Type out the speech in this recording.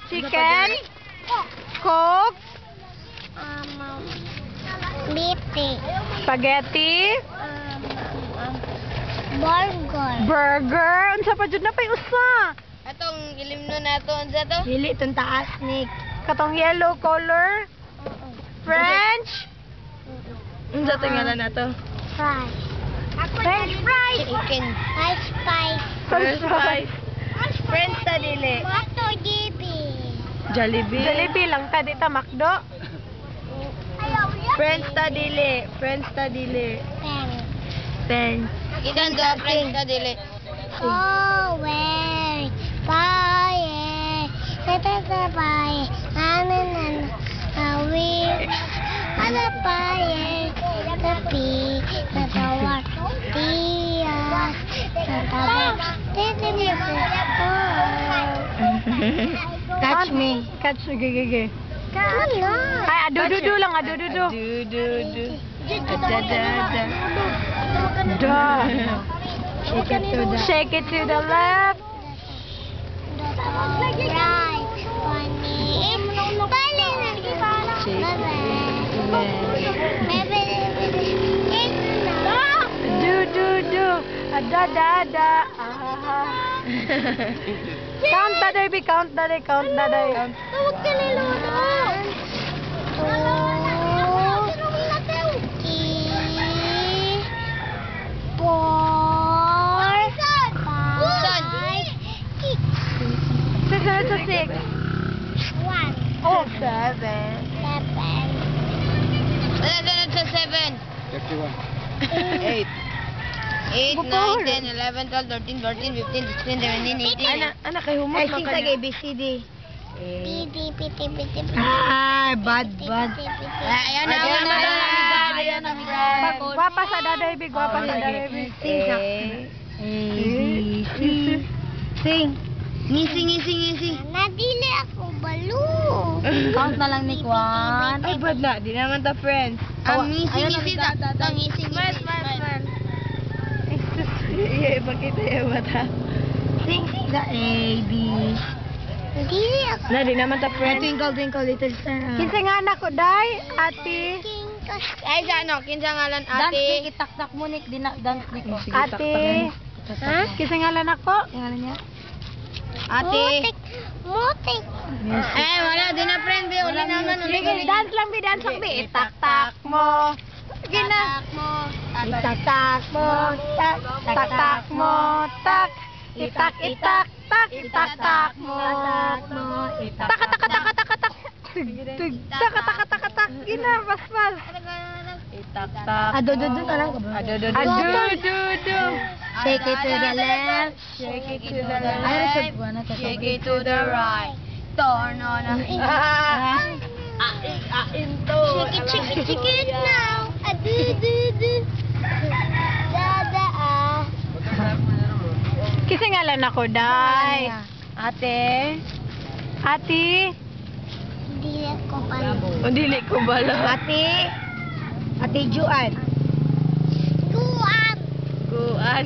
Chicken. Coke. Spaghetti. Burger. Unsa pa jud na pay usa? Atong ilim no nato unsa to? Dili tong taas ni katong yellow color. French. Unsa to ngalan nato? French fries. Chicken. French fries. French ta dili. Jollibee. Jollibee lang ta dito McDo. French ta dili. Pen. Itan do French ta dili. Catch me. Catch me. Gigi. Ay, adu-du lang, adu-du. Da. Shake it to the left. Do. Da. Count na day, count na day. Tawag ka niluto. 6. Oh, 7. Sunod sa 7. 8. 8, 9, 10, 11, 12, 13, 14, 15, 16, 17, 18. Anak, kay humot Ay, man 6 ka sa niya. ABCD. Ay, bad. Ayan na, ayan na. Gwapa sa daday, Big. Gwapa sa daday, Big. Sing. Ngisi. Nadili ako balo. Count na lang ni Kwan. Ay, bad na. Di naman ta friends. Ang ngisi ta. Ang ngisi. Smile. Ipakita yung mata. Sing the A, B. Nadili ako. Na, di naman ta friend. Twinkle, little star. Kinsa nga anak ko, day? Ate. Ay, sa ano? Kinsa ngalan Dance ate? ni, itaktak mo ni. Dance ni ko. Ate. Ha? Kinsa nga anak ko? Ngalan niya? Ate. Mutik. Eh, wala. Di na friend. Uli naman. Dance lang, Bi. Itaktak mo. Gina. Itaktak mo. Tak mo. Tak. Itak. Itaktak mo. Tak. Tak. Gina, pas. Itak-tak. Adudu na lang. Adudu. Shake it to the left. Shake it to the left. Shake it to the right. Turn on a Shake it now. Adu. Dada. Kasi ngalan ako, day. Ate. Dili ako balo. Dili ko bala. Ate Juan. Guan. Guan.